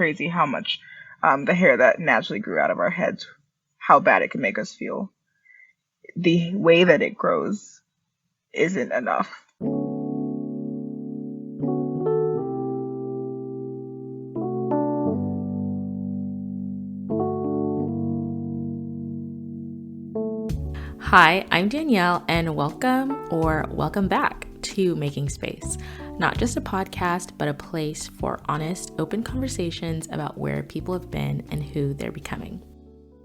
crazy how much the hair that naturally grew out of our heads, how bad it can make us feel. The way that it grows isn't enough. Hi, I'm Danielle, and welcome back to Making Space. Not just a podcast, but a place for honest, open conversations about where people have been and who they're becoming.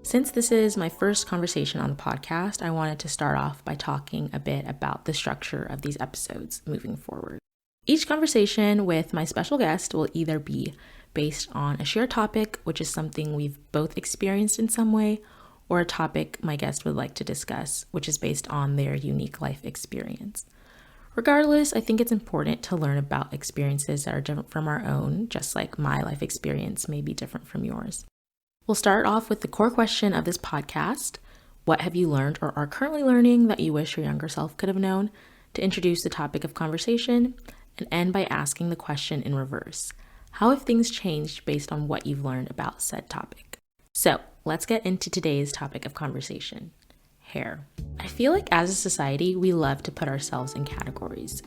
Since this is my first conversation on the podcast, I wanted to start off by talking a bit about the structure of these episodes moving forward. Each conversation with my special guest will either be based on a shared topic, which is something we've both experienced in some way, or a topic my guest would like to discuss, which is based on their unique life experience. Regardless, I think it's important to learn about experiences that are different from our own, just like my life experience may be different from yours. We'll start off with the core question of this podcast: what have you learned or are currently learning that you wish your younger self could have known, to introduce the topic of conversation, and end by asking the question in reverse: how have things changed based on what you've learned about said topic? So, let's get into today's topic of conversation: hair. I feel like as a society, we love to put ourselves in categories,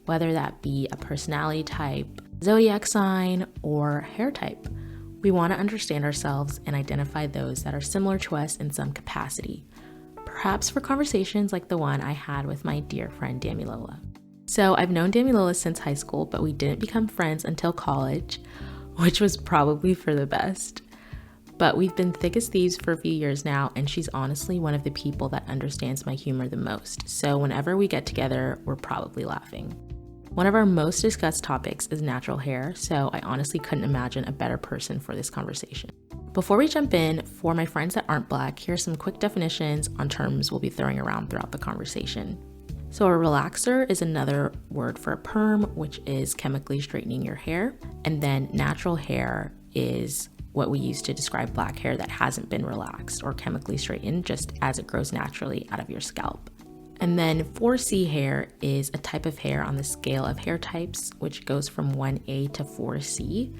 whether that be a personality type, zodiac sign, or hair type. We want to understand ourselves and identify those that are similar to us in some capacity, perhaps for conversations like the one I had with my dear friend Damilola. So I've known Damilola since high school, but we didn't become friends until college, which was probably for the best. But we've been thick as thieves for a few years now, and she's honestly one of the people that understands my humor the most. So whenever we get together, we're probably laughing. One of our most discussed topics is natural hair, so I honestly couldn't imagine a better person for this conversation. Before we jump in, for my friends that aren't Black, here's some quick definitions on terms we'll be throwing around throughout the conversation. So a relaxer is another word for a perm, which is chemically straightening your hair. And then natural hair is what we use to describe Black hair that hasn't been relaxed or chemically straightened, just as it grows naturally out of your scalp. And then 4C hair is a type of hair on the scale of hair types, which goes from 1A to 4C.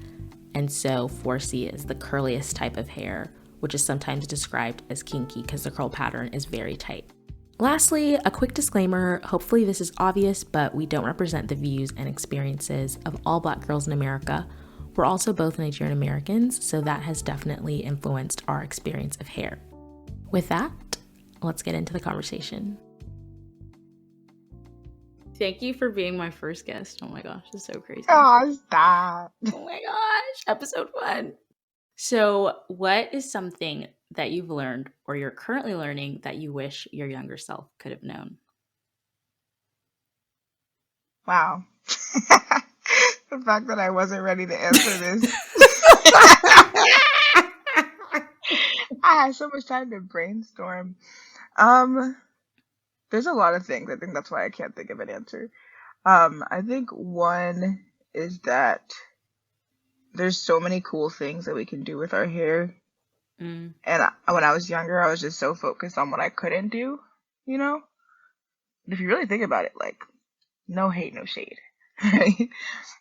And so 4C is the curliest type of hair, which is sometimes described as kinky because the curl pattern is very tight. Lastly, a quick disclaimer: hopefully this is obvious, but we don't represent the views and experiences of all Black girls in America. We're also both Nigerian Americans, so that has definitely influenced our experience of hair. With that, let's get into the conversation. Thank you for being my first guest. Oh my gosh, it's so crazy. Oh, stop. Oh my gosh, episode 1. So, what is something that you've learned or you're currently learning that you wish your younger self could have known? Wow. The fact that I wasn't ready to answer this. I had so much time to brainstorm. There's a lot of things. I think that's why I can't think of an answer. I think one is that there's so many cool things that we can do with our hair. And when I was younger, I was just so focused on what I couldn't do, you know? And if you really think about it, like, no hate, no shade, right?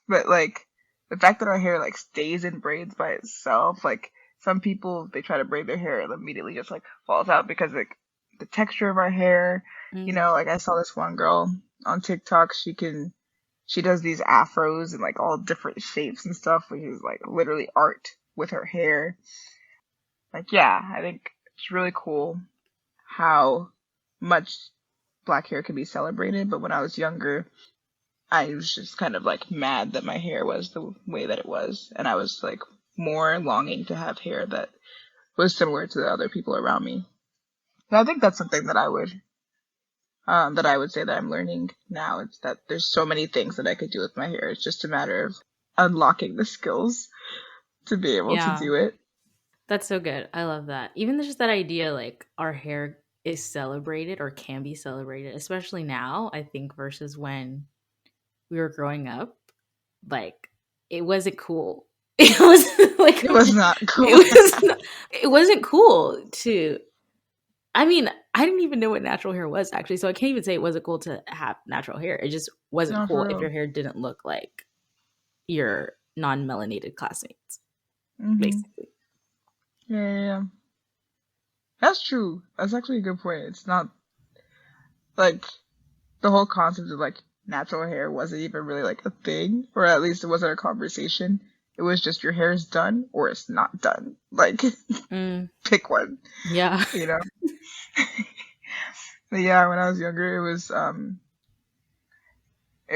But, like, the fact that our hair, like, stays in braids by itself, like, some people, they try to braid their hair and immediately just, like, falls out because, like, the texture of our hair, you know, like, I saw this one girl on TikTok, she does these afros in, like, all different shapes and stuff, which is, like, literally art with her hair. Like, yeah, I think it's really cool how much Black hair can be celebrated, but when I was younger, I was just kind of like mad that my hair was the way that it was, and I was like more longing to have hair that was similar to the other people around me. So I think that's something that I would say that I'm learning now. It's that there's so many things that I could do with my hair. It's just a matter of unlocking the skills to be able to do it. That's so good. I love that. Even just that idea, like, our hair is celebrated or can be celebrated, especially now, I think, versus when we were growing up. Like, it wasn't cool. It was like, it was not cool. It wasn't cool to, I mean, I didn't even know what natural hair was, actually. So I can't even say it wasn't cool to have natural hair. It just wasn't cool if your hair didn't look like your non-melanated classmates. basically. Yeah. That's true. That's actually a good point. It's not like the whole concept of like natural hair wasn't even really like a thing, or at least it wasn't a conversation. It was just your hair is done or it's not done. Like pick one, Yeah. you know? But yeah, when I was younger it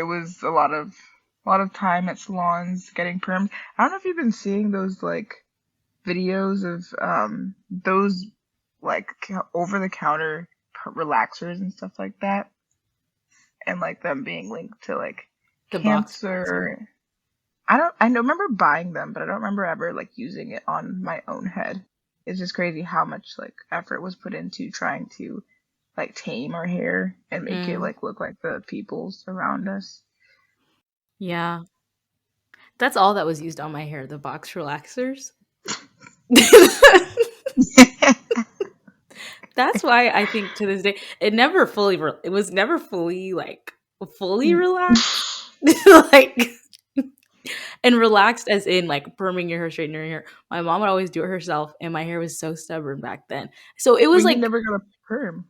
was a lot of time at salons getting permed. I don't know if you've been seeing those like videos of those like over the counter relaxers and stuff like that, and like them being linked to like The box. cancer. I don't remember buying them, but I don't remember ever like using it on my own head. It's just crazy how much like effort was put into trying to like tame our hair and make it like look like the peoples around us. Yeah. That's all that was used on my hair, the box relaxers. That's why I think to this day it was never fully like fully relaxed. Like and relaxed as in like perming your hair, straightening your hair. My mom would always do it herself, and my hair was so stubborn back then. So it But was you like, never got a perm.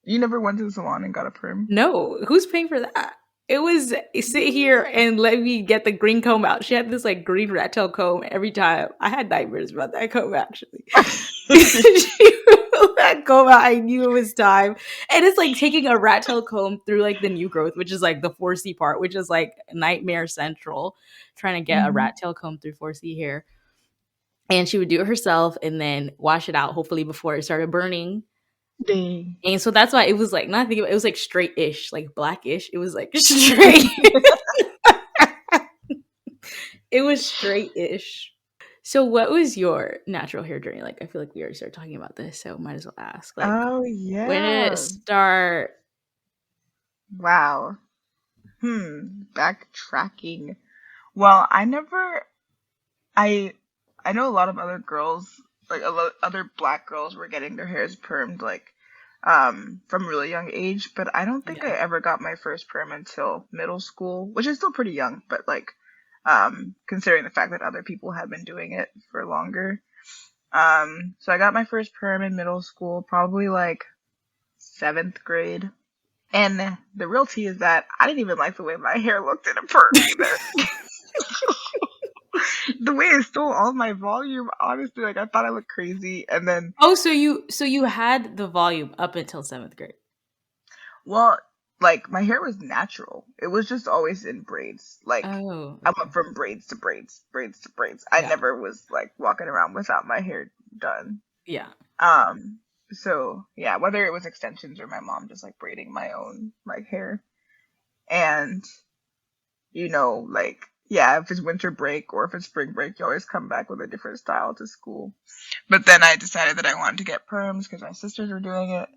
You never went to the salon and got a perm. no, who's paying for that? It was sit here and let me get the green comb out. She had this like green rat tail comb every time. I had nightmares about that comb actually. She pulled that comb out. I knew it was time. And it's like taking a rat tail comb through like the new growth, which is like the 4C part, which is like nightmare central, trying to get a rat tail comb through 4C hair. And she would do it herself and then wash it out, hopefully before it started burning. Dang. And so that's why it was like, not thinking about it, was like straight-ish, like blackish. It was like straight. It was straight-ish. So what was your natural hair journey like? I feel like we already started talking about this, so might as well ask. Like, Oh when did it yeah. start? Wow. Backtracking. Well, I know a lot of other girls, like other black girls were getting their hairs permed like from really young age, but I don't think I Yeah. ever got my first perm until middle school, which is still pretty young, but like considering the fact that other people had been doing it for longer. So I got my first perm in middle school, probably like 7th grade. And the real tea is that I didn't even like the way my hair looked in a perm either. The way it stole all my volume, honestly, like I thought I looked crazy. And then, Oh, so you had the volume up until 7th grade. well, like my hair was natural. It was just always in braids. Like Oh, I okay. went from braids to braids, braids to braids. I Yeah. never was like walking around without my hair done. Yeah. Um, so yeah, whether it was extensions or my mom just like braiding my own like hair. And like, yeah, if it's winter break or if it's spring break, you always come back with a different style to school. But then I decided that I wanted to get perms because my sisters were doing it.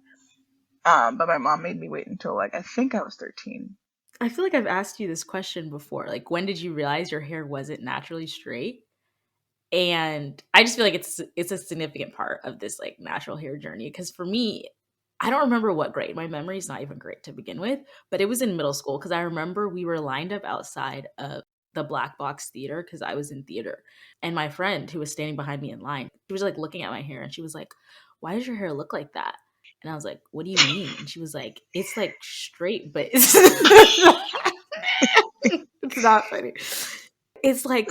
But my mom made me wait until like I think I was 13. I feel like I've asked you this question before. Like, when did you realize your hair wasn't naturally straight? And I just feel like it's a significant part of this like natural hair journey, because for me, I don't remember what grade. My memory is not even great to begin with, but it was in middle school because I remember we were lined up outside of the black box theater because I was in theater, and my friend who was standing behind me in line, she was like looking at my hair and she was like, "Why does your hair look like that?" And I was like, "What do you mean?" And she was like, "It's like straight, but it's it's not funny. It's like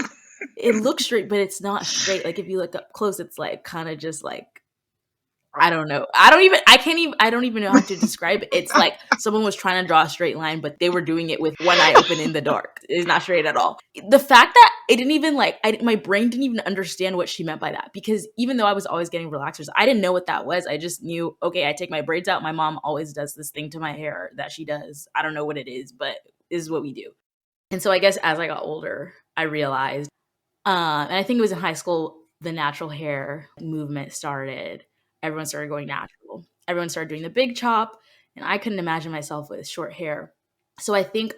it looks straight, but it's not straight. Like if you look up close, it's like kind of just like, I don't know. I don't even know how to describe it. It's like someone was trying to draw a straight line, but they were doing it with one eye open in the dark. It's not straight at all. The fact that it didn't even like, my brain didn't even understand what she meant by that, because even though I was always getting relaxers, I didn't know what that was. I just knew, okay, I take my braids out. My mom always does this thing to my hair that she does. I don't know what it is, but this is what we do. And so I guess as I got older, I realized, and I think it was in high school, the natural hair movement started. Everyone started going natural. Everyone started doing the big chop, and I couldn't imagine myself with short hair. So I think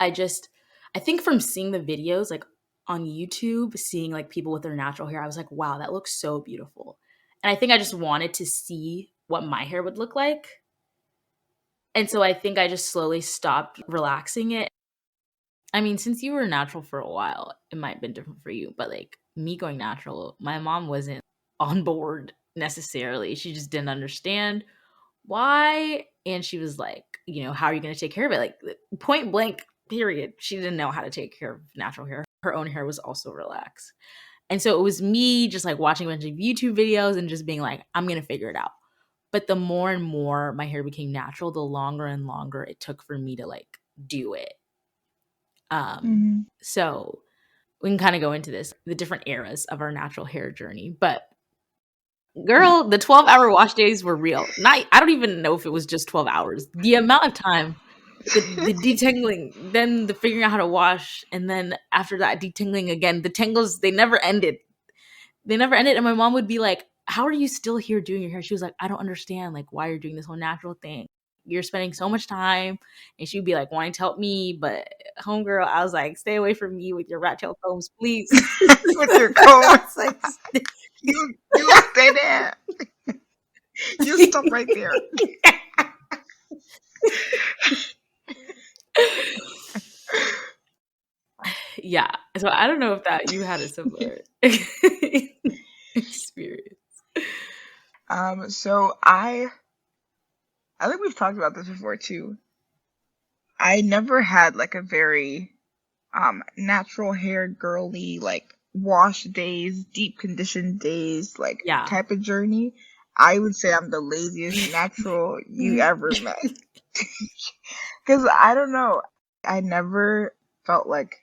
from seeing the videos like on YouTube, seeing like people with their natural hair, I was like, wow, that looks so beautiful. And I think I just wanted to see what my hair would look like. And so I think I just slowly stopped relaxing it. I mean, since you were natural for a while, it might have been different for you. But like me going natural, my mom wasn't on board necessarily. She just didn't understand why. And she was like, how are you going to take care of it? Like point blank, period. She didn't know how to take care of natural hair. Her own hair was also relaxed. And so it was me just like watching a bunch of YouTube videos and just being like, I'm going to figure it out. But the more and more my hair became natural, the longer and longer it took for me to like do it. So we can kind of go into this, the different eras of our natural hair journey. But girl, the 12-hour wash days were real. I don't even know if it was just 12 hours. The amount of time, the detangling, then the figuring out how to wash, and then after that detangling again. The tangles, they never ended. And my mom would be like, how are you still here doing your hair? She was like, I don't understand like why you're doing this whole natural thing. You're spending so much time. And she'd be like wanting to help me, but homegirl, I was like, stay away from me with your rat tail combs, please. With your combs. Like, you stay there. You stop right there. Yeah. So I don't know if that you had a similar experience. So I think we've talked about this before too. I never had like a very natural hair girly, like wash days, deep condition days, like type of journey. I would say I'm the laziest natural you ever met. Because I don't know, I never felt like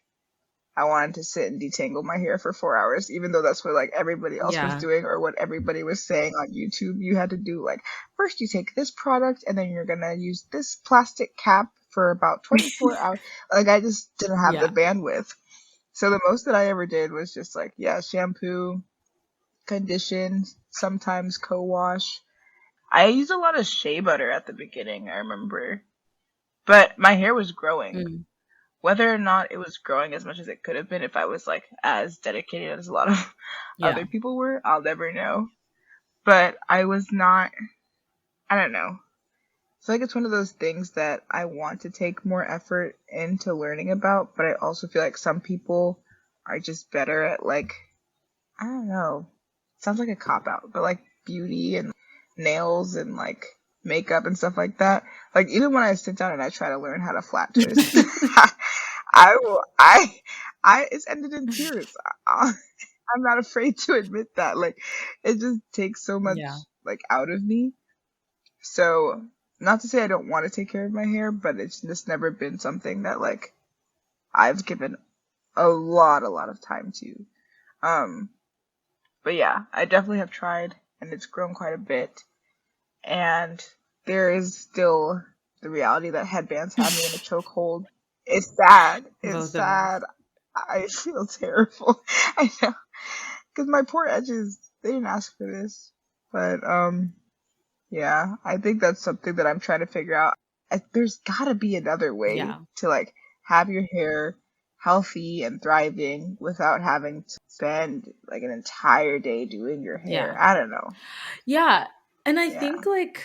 I wanted to sit and detangle my hair for 4 hours, even though that's what like everybody else was doing or what everybody was saying on YouTube. You had to do like, first you take this product and then you're gonna use this plastic cap for about 24 hours. Like I just didn't have the bandwidth. So the most that I ever did was just like, shampoo, condition, sometimes co-wash. I used a lot of shea butter at the beginning, I remember. But my hair was growing. Whether or not it was growing as much as it could have been if I was like as dedicated as a lot of other people were, I'll never know. But I was not, I don't know. I feel like it's one of those things that I want to take more effort into learning about, but I also feel like some people are just better at like, I don't know. Sounds like a cop out, but like beauty and nails and like makeup and stuff like that. Like even when I sit down and I try to learn how to flat twist, it's ended in tears. I'm not afraid to admit that. Like, it just takes so much, like, out of me. So, not to say I don't want to take care of my hair, but it's just never been something that, like, I've given a lot of time to. But yeah, I definitely have tried, and it's grown quite a bit. And there is still the reality that headbands have me in a chokehold. It's sad. It's sad. I feel terrible. I know. Because my poor edges, they didn't ask for this. But, yeah, I think that's something that I'm trying to figure out. There's gotta be another way to, like, have your hair healthy and thriving without having to spend, like, an entire day doing your hair. I don't know. Yeah. And I think, like,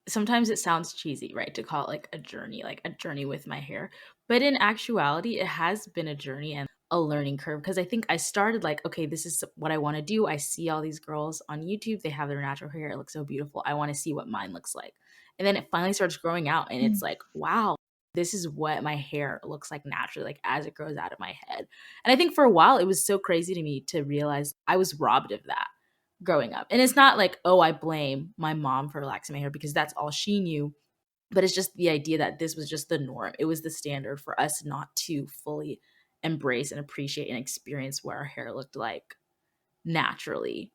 sometimes it sounds cheesy, right, to call it like a journey with my hair. But in actuality, it has been a journey and a learning curve because I think I started like, okay, this is what I want to do. I see all these girls on YouTube, they have their natural hair. It looks so beautiful. I want to see what mine looks like. And then it finally starts growing out and it's like, wow, this is what my hair looks like naturally, like as it grows out of my head. And I think for a while, it was so crazy to me to realize I was robbed of that growing up. And it's not like, oh, I blame my mom for relaxing my hair because that's all she knew. But it's just the idea that this was just the norm. It was the standard for us not to fully embrace and appreciate and experience what our hair looked like naturally.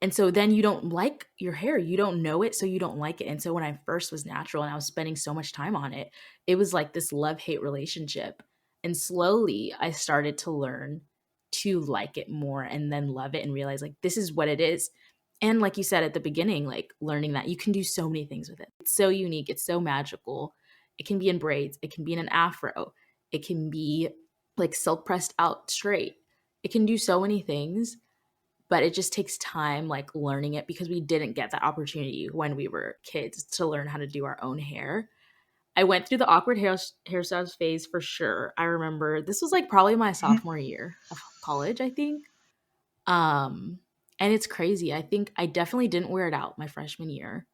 And so then you don't like your hair. You don't know it, so you don't like it. And so when I first was natural and I was spending so much time on it, it was like this love-hate relationship. And slowly I started to learn to like it more and then love it and realize like this is what it is. And like you said at the beginning, like learning that you can do so many things with it. It's so unique, it's so magical. It can be in braids, it can be in an afro, it can be like silk pressed out straight. It can do so many things, but it just takes time like learning it because we didn't get that opportunity when we were kids to learn how to do our own hair. I went through the awkward hairstyles phase for sure. I remember this was like probably my sophomore year of college, I think. And it's crazy. I think I definitely didn't wear it out my freshman year.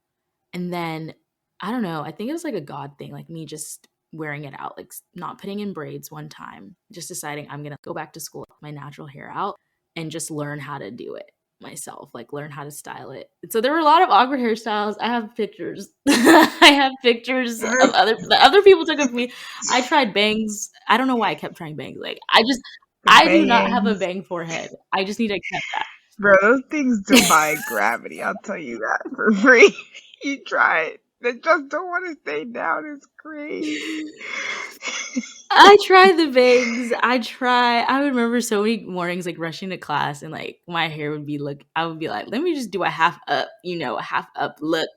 And then I don't know, I think it was like a God thing, like me just wearing it out, like not putting in braids one time, just deciding I'm going to go back to school with my natural hair out and just learn how to do it myself, like learn how to style it. So there were a lot of awkward hairstyles. I have pictures. I have pictures of other people took of me. I tried bangs. I don't know why I kept trying bangs. Like The I do not have a bangs. bang forehead. I just need to accept that. Bro, those things defy gravity. I'll tell you that for free. You try it. They just don't want to stay down. It's crazy. I try the bangs. I would remember so many mornings like rushing to class and like my hair would be I would be like, let me just do a half up, a half up look.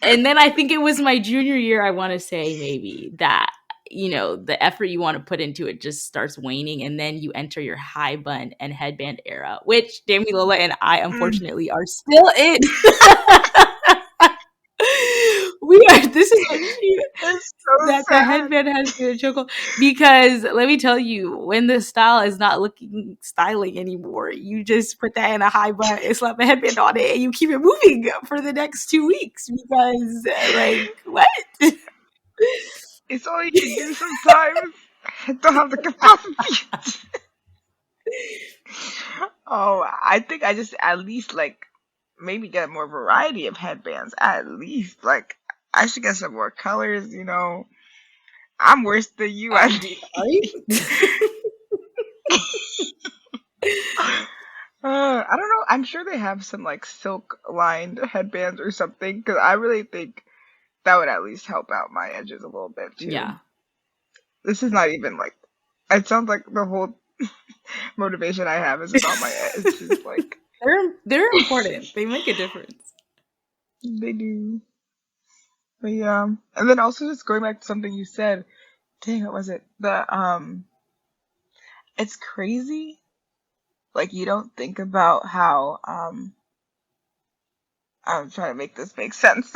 And then I think it was my junior year, I want to say maybe that, the effort you want to put into it just starts waning. And then you enter your high bun and headband era, which Damilola and I unfortunately are still in. This is what It's so that the sad. headband has been a chokehold, because let me tell you, when the style is not looking styling anymore, you just put that in a high bun and slap a headband on it and you keep it moving for the next 2 weeks, because like what? It's all you can do sometimes. I don't have the capacity. Oh, I think I just at least like maybe get more variety of headbands. At least like I should get some more colors. I'm worse than you. Are you? I don't know. I'm sure they have some like silk lined headbands or something because I really think that would at least help out my edges a little bit too. Yeah. This is not even like. It sounds like the whole motivation I have is about my edges. Like they're important. They make a difference. they do. But yeah, and then also just going back to something you said. Dang, what was it? It's crazy. Like you don't think about how I'm trying to make this make sense.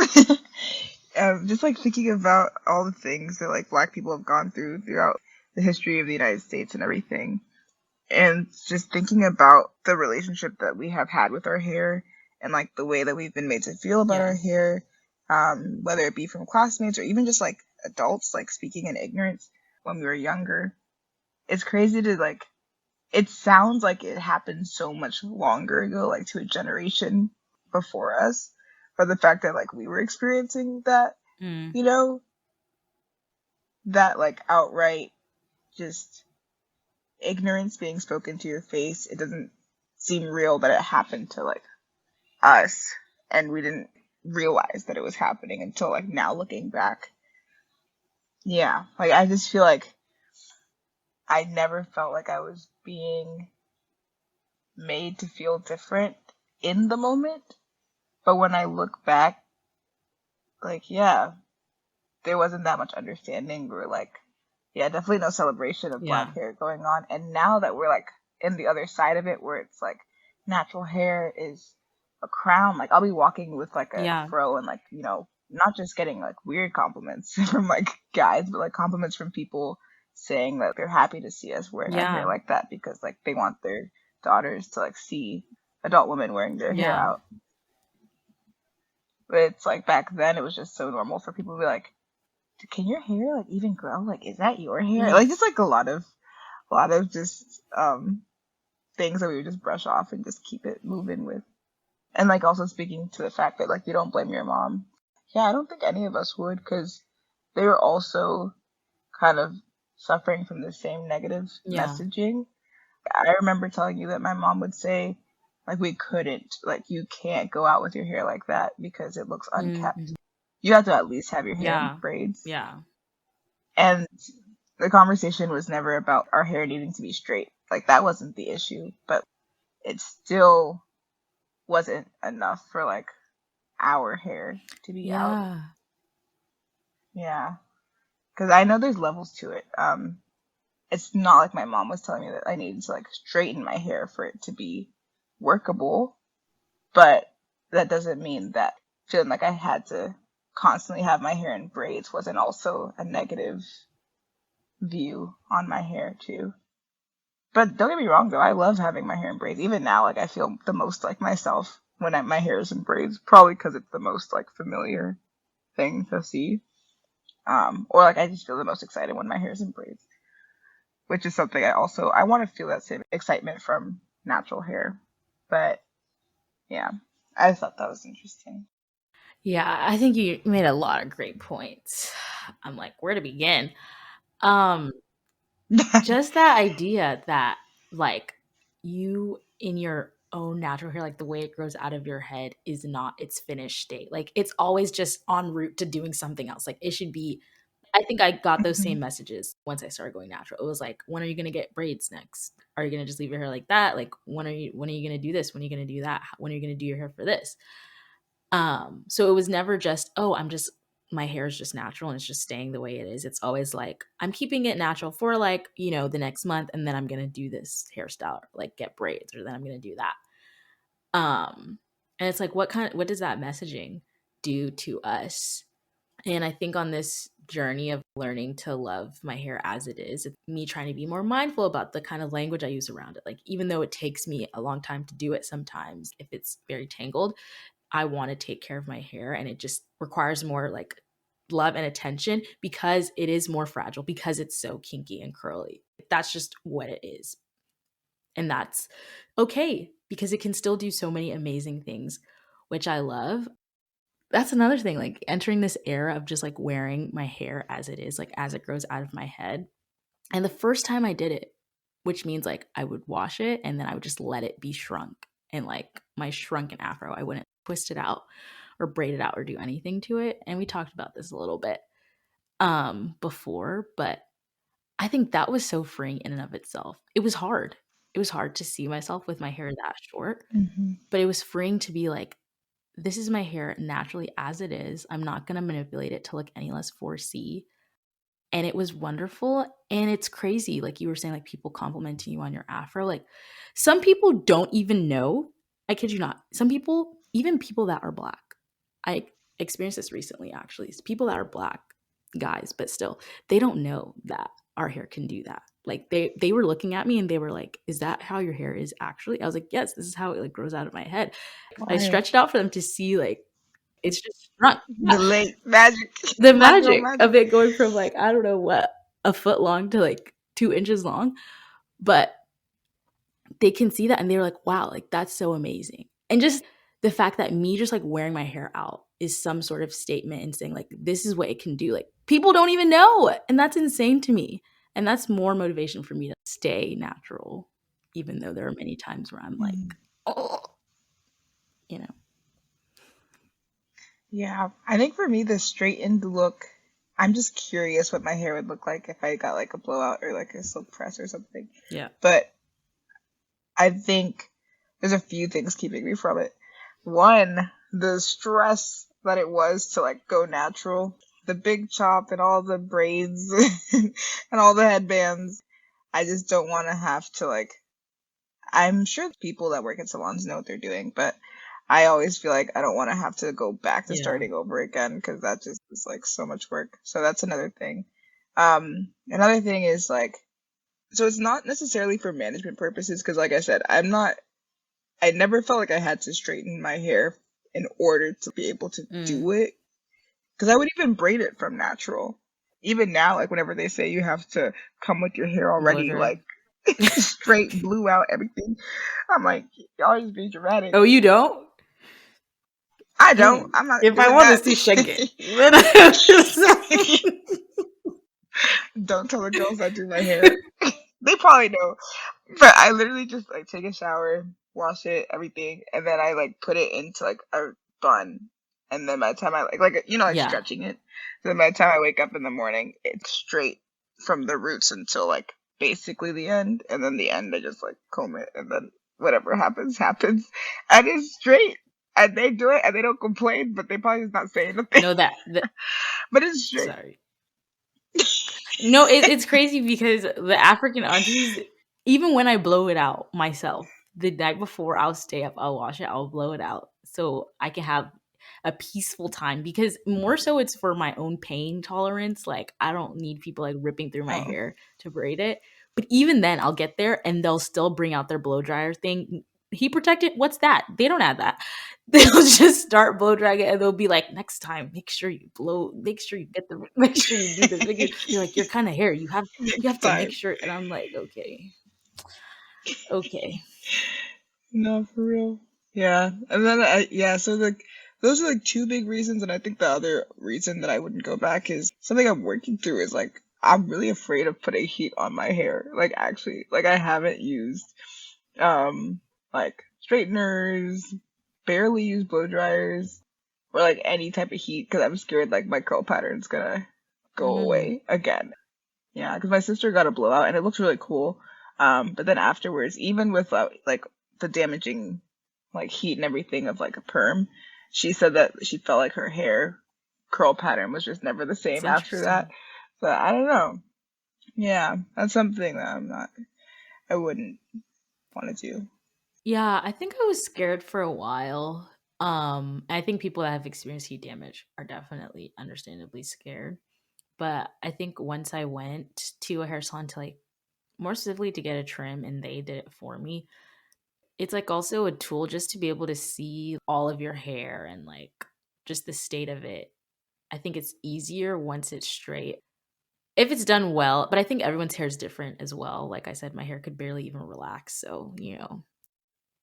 Just like thinking about all the things that like Black people have gone through throughout the history of the United States and everything, and just thinking about the relationship that we have had with our hair and like the way that we've been made to feel about our hair, whether it be from classmates or even just like adults, like speaking in ignorance when we were younger. It's crazy to like. It sounds like it happened so much longer ago, like to a generation before us, or the fact that like we were experiencing that, that like outright just ignorance being spoken to your face. It doesn't seem real that it happened to like us, and we didn't realize that it was happening until like now looking back. Yeah, like I just feel like I never felt like I was being made to feel different in the moment. But when I look back, like, yeah, there wasn't that much understanding. We were like, yeah, definitely no celebration of Black hair going on. And now that we're like in the other side of it, where it's like natural hair is a crown, like I'll be walking with like a fro and like, not just getting like weird compliments from like guys, but like compliments from people saying that they're happy to see us wearing our hair like that because like they want their daughters to like see adult women wearing their hair out. But it's like back then it was just so normal for people to be like, can your hair like even grow? Like, is that your hair? Like just like a lot of just things that we would just brush off and just keep it moving with. And like also speaking to the fact that like you don't blame your mom. Yeah, I don't think any of us would, because they were also kind of suffering from the same negative messaging. I remember telling you that my mom would say, like, we couldn't, like, you can't go out with your hair like that because it looks unkept. Mm-hmm. You have to at least have your hair in braids. Yeah. And the conversation was never about our hair needing to be straight. Like, that wasn't the issue, but it still wasn't enough for, like, our hair to be out. Yeah. Because I know there's levels to it. It's not like my mom was telling me that I needed to like straighten my hair for it to be workable, but that doesn't mean that feeling like I had to constantly have my hair in braids wasn't also a negative view on my hair too. But don't get me wrong though, I love having my hair in braids. Even now, like I feel the most like myself when my hair is in braids, probably because it's the most like familiar thing to see. Or like I just feel the most excited when my hair is in braids, which is something I want to feel that same excitement from natural hair. But yeah, I thought that was interesting. Yeah, I think you made a lot of great points. I'm like, where to begin? Just that idea that like you in your own natural hair, like the way it grows out of your head is not its finished state. Like it's always just en route to doing something else. Like it should be. I think I got those Mhm. same messages once I started going natural. It was like, when are you gonna get braids next? Are you gonna just leave your hair like that? Like when are you gonna do this? When are you gonna do that? When are you gonna do your hair for this? So it was never just, oh, my hair is just natural and it's just staying the way it is. It's always like, I'm keeping it natural for like, the next month, and then I'm gonna do this hairstyle, or like get braids, or then I'm gonna do that. And it's like, what does that messaging do to us? And I think on this journey of learning to love my hair as it is, it's me trying to be more mindful about the kind of language I use around it. Like, even though it takes me a long time to do it sometimes, if it's very tangled, I want to take care of my hair, and it just requires more like love and attention because it is more fragile, because it's so kinky and curly. That's just what it is. And that's okay because it can still do so many amazing things, which I love. That's another thing, like entering this era of just like wearing my hair as it is, like as it grows out of my head. And the first time I did it, which means like I would wash it and then I would just let it be shrunk. And like my shrunken afro, I wouldn't twist it out or braid it out or do anything to it. And we talked about this a little bit before, but I think that was so freeing in and of itself. It was hard. It was hard to see myself with my hair that short, Mhm. but it was freeing to be like, this is my hair naturally as it is. I'm not going to manipulate it to look any less 4C. And it was wonderful. And it's crazy. Like you were saying, like people complimenting you on your afro. Like some people don't even know. I kid you not. Some people, even people that are black, I experienced this recently actually. It's people that are black guys, but still, they don't know that our hair can do that. Like they were looking at me and they were like, "Is that how your hair is actually?" I was like, "Yes, this is how it like grows out of my head." I Wild. stretched out for them to see like it's just shrunk. The late magic, The black girl magic magic. of it going from like, I don't know what, a foot long to like 2 inches long. But they can see that and they're like, wow, like that's so amazing. And just the fact that me just like wearing my hair out is some sort of statement and saying like, this is what it can do. Like people don't even know. And that's insane to me. And that's more motivation for me to stay natural, even though there are many times where I'm like, Mhm. oh, you know. Yeah, I think for me, the straightened look, I'm just curious what my hair would look like if I got like a blowout or like a silk press or something. Yeah. But I think there's a few things keeping me from it. One, the stress that it was to like go natural, the big chop and all the braids and all the headbands. I just don't want to have to like, I'm sure people that work in salons know what they're doing, but I always feel like I don't want to have to go back to Yeah. starting over again because that just is like so much work. So that's another thing. Another thing is like, so it's not necessarily for management purposes because, like I said, I never felt like I had to straighten my hair in order to be able to do it because I would even braid it from natural. Even now, like whenever they say you have to come with your hair already Blizzard. like straight, blew out, everything, I'm like, y'all just be dramatic. Oh, you don't? I don't. Dang. I'm not If I doing want to that. see, shake it. But Don't tell the girls I do my hair. They probably know. But I literally just like take a shower, wash it, everything, and then I like put it into like a bun. And then by the time I like like yeah. stretching it. So then by the time I wake up in the morning, it's straight from the roots until like basically the end. And then the end I just like comb it and then whatever happens, happens. And it's straight. And they do it and they don't complain, but they probably just not saying anything. No, that But it's straight. sorry. No, it's crazy because the African aunties, even when I blow it out myself, the night before I'll stay up, I'll wash it, I'll blow it out. So I can have a peaceful time, because more so it's for my own pain tolerance. Like, I don't need people like ripping through my Oh. hair to braid it. But even then, I'll get there and they'll still bring out their blow dryer thing. Heat protectant, what's that? They don't add that. They'll just start blow drying it and they'll be like, next time, make sure you make sure you do this. They're like, your kind of hair, you have Next to make time. sure. And I'm like, okay. No, for real. Yeah. And then yeah, so like those are like two big reasons, and I think the other reason that I wouldn't go back is something I'm working through is like I'm really afraid of putting heat on my hair. Like actually, like I haven't used like straighteners, barely use blow dryers or like any type of heat because I'm scared like my curl pattern's gonna go away again. Yeah, because my sister got a blowout and it looks really cool. But then afterwards, even with like the damaging like heat and everything of like a perm, she said that she felt like her hair curl pattern was just never the same after that. So I don't know. Yeah, that's something that I wouldn't want to do. Yeah, I think I was scared for a while. I think people that have experienced heat damage are definitely understandably scared. But I think once I went to a hair salon to like more specifically to get a trim and they did it for me, it's like also a tool just to be able to see all of your hair and like just the state of it. I think it's easier once it's straight. If it's done well, but I think everyone's hair is different as well. Like I said, my hair could barely even relax. So,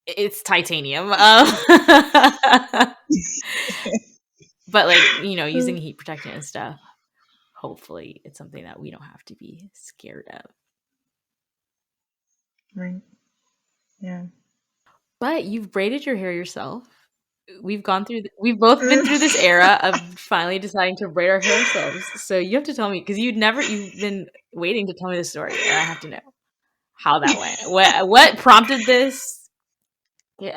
it's titanium. But like, using heat protectant and stuff, hopefully it's something that we don't have to be scared of. Right. Yeah. But you've braided your hair yourself. We've both been through this era of finally deciding to braid our hair ourselves. So you have to tell me, because you've been waiting to tell me the story, and I have to know how that went. What prompted this?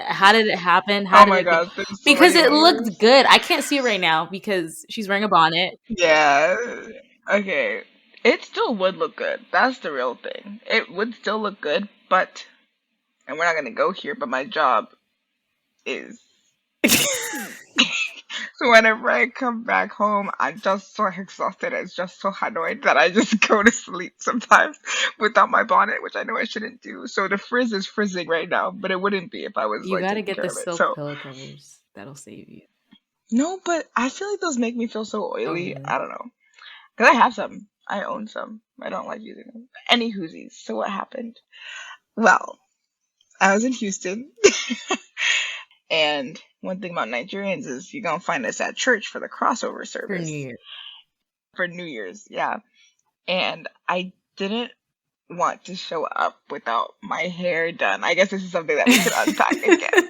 How did it happen? Oh my God, there's so Because many it layers. looked good. I can't see it right now because she's wearing a bonnet. Yeah. Okay. It still would look good. That's the real thing. It would still look good, but, and we're not gonna go here, but my job is. So whenever I come back home, I'm just so exhausted. It's just so annoyed that I just go to sleep sometimes without my bonnet, which I know I shouldn't do. So the frizz is frizzing right now, but it wouldn't be if I was You like got to taking get care the of it. silk So pillow covers. That'll save you. no, but I feel like those make me feel so Oh, oily. really? I don't know. Because I have some. I own some. I don't like using them. Any whoosies. So what happened? Well, I was in Houston. And one thing about Nigerians is you're going to find us at church for the crossover service. For New Year. For New Year's, yeah. And I didn't want to show up without my hair done. I guess this is something that we could unpack again.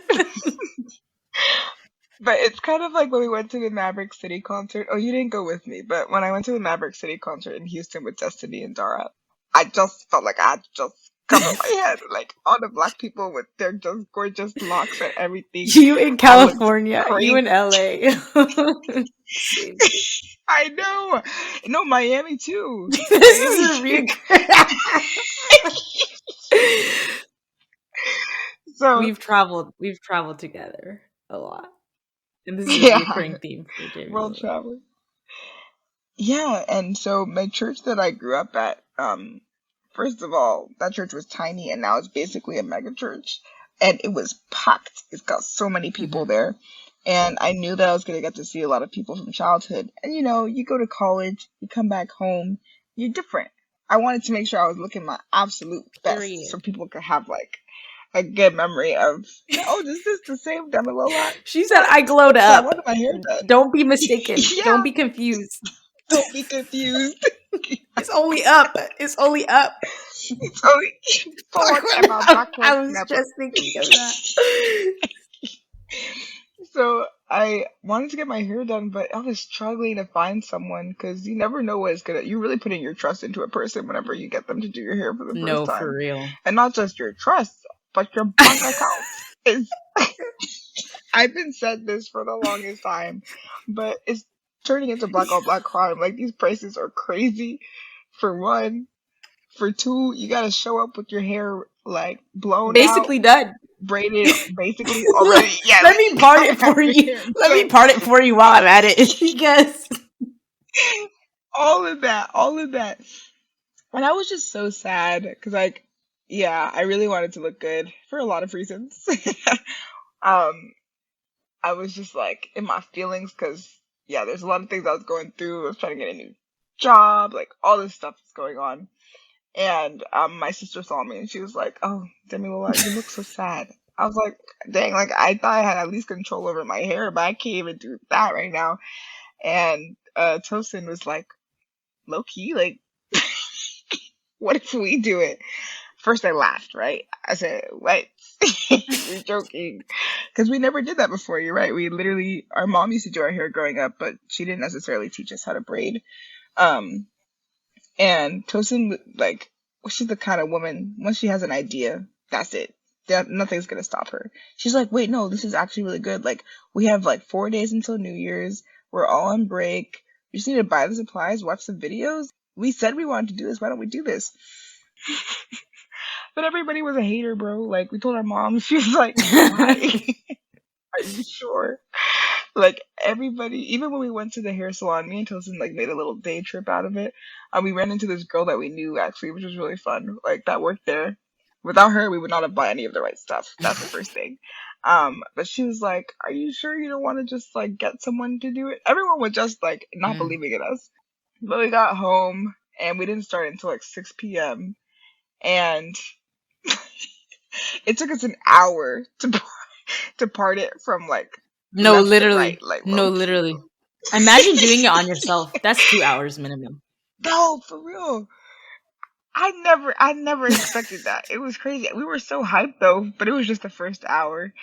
But it's kind of like when we went to the Maverick City concert. Oh, you didn't go with me, but when I went to the Maverick City concert in Houston with Destiny and Dara, I just felt like I had to just cover my head. Like all the black people with their just gorgeous locks and everything. You in California, you in LA. I know. No, Miami too. This is a reoccurring. So we've traveled together a lot. And this is a recurring theme for Damilola. World traveler. Yeah, and so my church that I grew up at, first of all, that church was tiny and now it's basically a mega church. And it was packed. It's got so many people there. And I knew that I was going to get to see a lot of people from childhood. And you go to college, you come back home, you're different. I wanted to make sure I was looking my absolute best so people could have like a good memory of, oh, is this the same Damilola? She said I glowed up. I wanted my hair done. Don't be mistaken. Yeah. Don't be confused. Don't be confused. It's only up. It's only up. It's only forward ever, backward I was never. just thinking of that. So I wanted to get my hair done, but I was struggling to find someone because you never know what is gonna. You're really putting your trust into a person whenever you get them to do your hair for the first time. No, for real. And not just your trust, but your bank account. Is I've been said this for the longest time, but it's turning into black on black crime. Like these prices are crazy. For one, for two, you gotta show up with your hair like blown basically out. Done. braided basically already. Yeah, Let me part it for you. Let me part it for you while I'm at it. Because all of that. And I was just so sad because, like, yeah, I really wanted to look good for a lot of reasons. um, I was just like in my feelings because, yeah, there's a lot of things I was going through. I was trying to get a new job, like all this stuff is going on. And my sister saw me and she was like, "Oh, Damilola, you look so sad." I was like, "Dang, like I thought I had at least control over my hair, but I can't even do that right now." And Tosin was like, "Low key, like, what if we do it?" First, I laughed, right? I said, "What? You're joking?" Because we never did that before. You're right. We literally, our mom used to do our hair growing up, but she didn't necessarily teach us how to braid. Um, and Tosin, like, she's the kind of woman, once she has an idea, that's it. Nothing's gonna stop her. She's like, "Wait, no, this is actually really good. Like, we have like 4 days until New Year's. We're all on break. We just need to buy the supplies, watch some videos. We said we wanted to do this. Why don't we do this?" But everybody was a hater, bro. Like, we told our mom, she was like, "Why? Are you sure?" Like, everybody, even when we went to the hair salon, me and Tosin like made a little day trip out of it. We ran into this girl that we knew actually, which was really fun. Like, that worked there. Without her, we would not have bought any of the right stuff. That's the first thing. But she was like, "Are you sure you don't want to just like get someone to do it?" Everyone was just like not believing in us. But we got home and we didn't start until like 6 p.m. And it took us an hour to part it from like no, left to literally. right, like No, low literally. key. Imagine doing it on yourself. That's 2 hours minimum. No, for real. I never expected that. It was crazy. We were so hyped though, but it was just the first hour.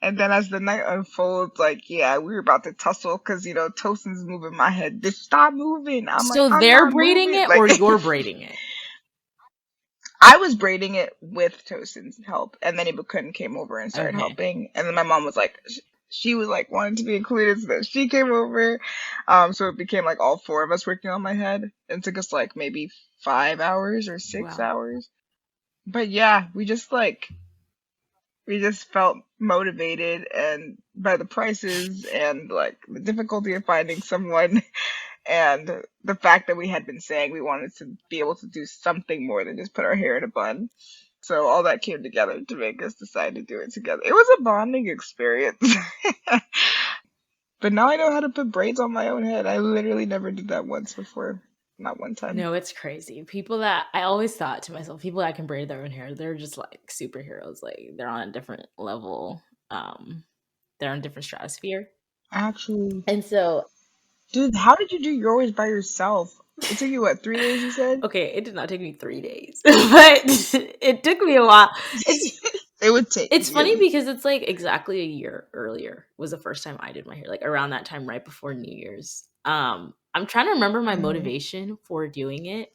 And then as the night unfolds, like, yeah, we were about to tussle because, you know, Tosin's moving my head. Just stop moving. I'm like, So "I'm they're not braiding moving." it Like, or you're braiding it? I was braiding it with Tosin's help, and then Ibukun came over and started Okay. helping. And then my mom was like, she was like wanting to be included, so that she came over. So it became like all four of us working on my head. It took us like maybe 5 hours or six Wow. hours. But yeah, we just felt motivated and by the prices and like the difficulty of finding someone and the fact that we had been saying we wanted to be able to do something more than just put our hair in a bun. So all that came together to make us decide to do it together. It was a bonding experience. But now I know how to put braids on my own head. I literally never did that once before. Not one time. No, it's crazy. People that I always thought to myself, people that can braid their own hair, they're just like superheroes. Like they're on a different level. They're on a different stratosphere. Actually, And so, dude, how did you do yours by yourself? It took you what, 3 days? You said okay, it did not take me 3 days, but it took me a while. it would take It's funny you. because it's like exactly a year earlier was the first time I did my hair, like around that time, right before New Year's. I'm trying to remember my motivation for doing it,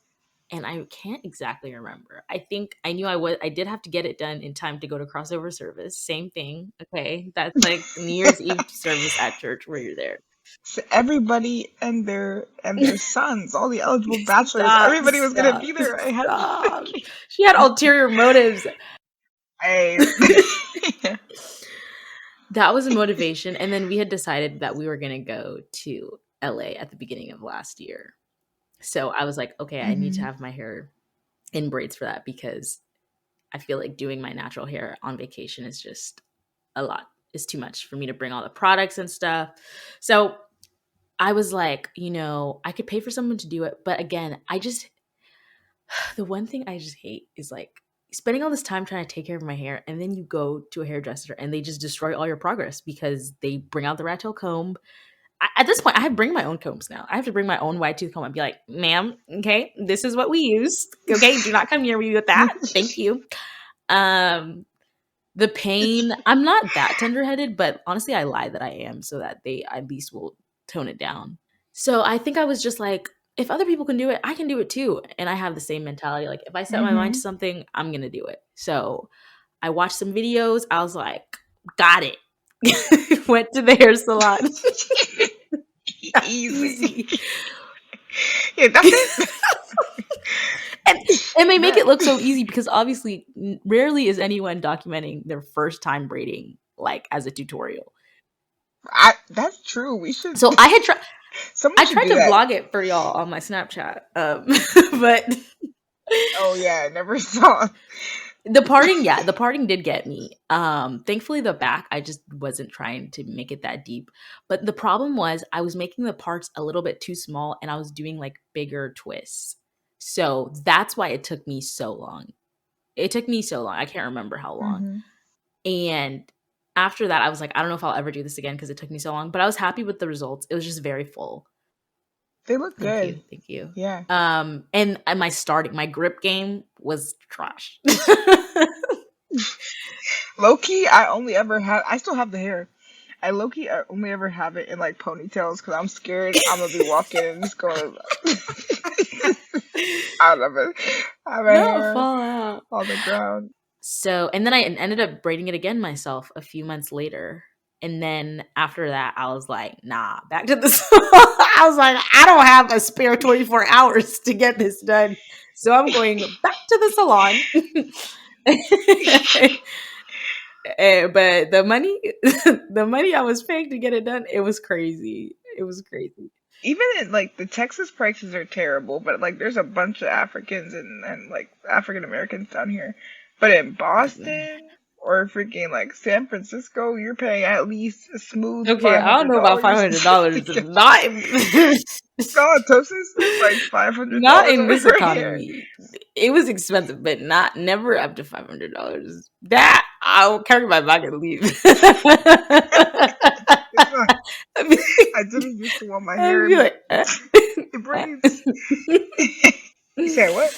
and I can't exactly remember. I think I knew I did have to get it done in time to go to crossover service. Same thing. Okay. That's like New Year's Eve service at church where you're there. So everybody and their sons, all the eligible bachelors, Stop, everybody was gonna stop, be there. I had stop. She had ulterior motives. I That was a motivation. And then we had decided that we were going to go to LA at the beginning of last year. So I was like, okay, I need to have my hair in braids for that because I feel like doing my natural hair on vacation is just a lot. It's too much for me to bring all the products and stuff. So I was like, I could pay for someone to do it. But again, the one thing I just hate is like spending all this time trying to take care of my hair and then you go to a hairdresser and they just destroy all your progress because they bring out the rat tail comb. At this point, I have to bring my own combs now. I have to bring my own wide tooth comb and be like, "Ma'am, okay, this is what we use. Okay, do not come near me with that. Thank you." The pain, I'm not that tenderheaded, but honestly, I lie that I am so that they at least will tone it down. So I think I was just like, if other people can do it, I can do it too. And I have the same mentality. Like if I set my mind to something, I'm going to do it. So I watched some videos. I was like, got it. Went to the hair salon. easy. Yeah, that's it. And they make it look so easy because obviously rarely is anyone documenting their first time braiding like as a tutorial. That's true. We should. So I Someone should tried do to that. vlog it for y'all on my Snapchat, but Oh yeah, I never saw. the parting did get me. Thankfully the back, I just wasn't trying to make it that deep. But the problem was I was making the parts a little bit too small and I was doing like bigger twists. So that's why it took me so long. It took me so long. I can't remember how long. Mm-hmm. And after that, I was like, I don't know if I'll ever do this again because it took me so long. But I was happy with the results. It was just very full. They look Thank good. you. Thank you. Yeah. And my grip game was trash. Low key, I still have the hair. I only ever have it in like ponytails because I'm scared I'm gonna be walking and it's going out of it. Have a hair Fall out on the ground. So, and then I ended up braiding it again myself a few months later. And then after that, I was like, nah, back to the I was like, I don't have a spare 24 hours to get this done. So I'm going back to the salon. But the money I was paying to get it done, it was crazy. It was crazy. Even in like the Texas prices are terrible, but like there's a bunch of Africans and like African Americans down here. But in Boston or freaking like San Francisco, you're paying at least a smooth Okay, I don't know about $500. Not Tosis is like $500. Not in this economy. It was expensive, but never up to $500. That I'll carry my bag and leave. I didn't used to want my hair. Like, it braids. You said what?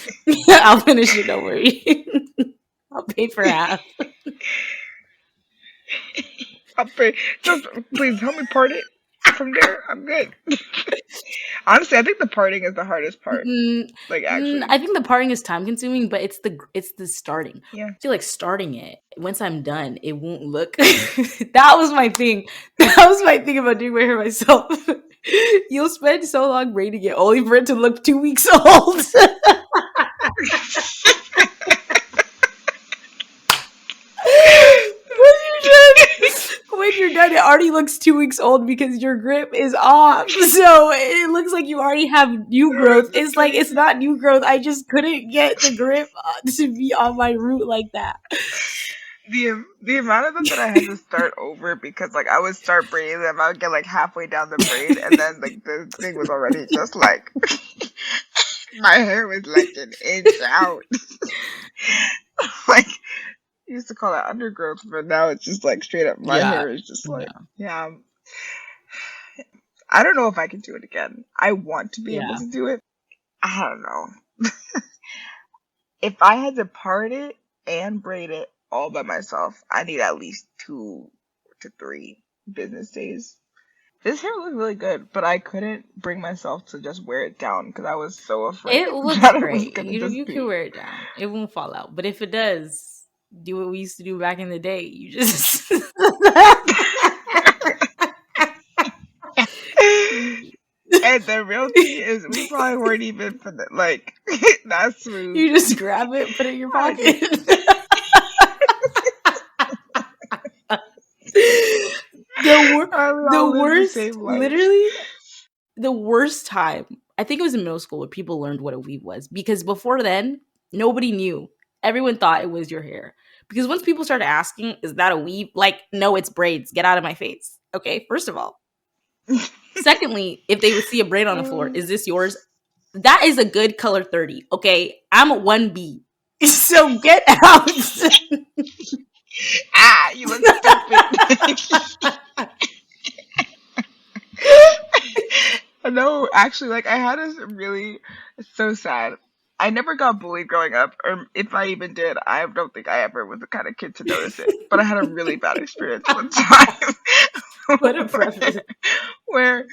I'll finish it. Don't worry. I'll pay for half. I'll pay. Just please help me part it. From there, I'm good. Honestly, I think the parting is the hardest part. Like actually, I think the parting is time consuming, but it's the starting. Yeah. I feel like starting it. Once I'm done, it won't look. That was my thing. That was my thing about doing my hair myself. You'll spend so long braiding it only for it to look 2 weeks old. When you're done, it already looks 2 weeks old because your grip is off. So it looks like you already have new growth. It's like, it's not new growth. I just couldn't get the grip to be on my root like that. The amount of them that I had to start over because like I would start braiding them, I would get like halfway down the braid and then like the thing was already just like my hair was like an inch out. Like I used to call that undergrowth, but now it's just like straight up my hair is just like I don't know if I can do it again. I want to be able to do it. I don't know. If I had to part it and braid it all by myself, I need at least 2 to 3 business days. This hair looked really good, but I couldn't bring myself to just wear it down because I was so afraid. It looks great. You can wear it down. It won't fall out. But if it does, do what we used to do back in the day. You just And the real key is we probably weren't even for the like not smooth. You just grab it, put it in your pocket. The worst, literally, the worst time. I think it was in middle school where people learned what a weave was because before then, nobody knew. Everyone thought it was your hair. Because once people started asking, is that a weave? Like, no, it's braids. Get out of my face. Okay, first of all. Secondly, if they would see a braid on the floor, is this yours? That is a good color 30. Okay, I'm a 1B. So get out. You look stupid. No, actually, like I had it's so sad. I never got bullied growing up, or if I even did, I don't think I ever was the kind of kid to notice it. But I had a really bad experience one time. What a preface. Where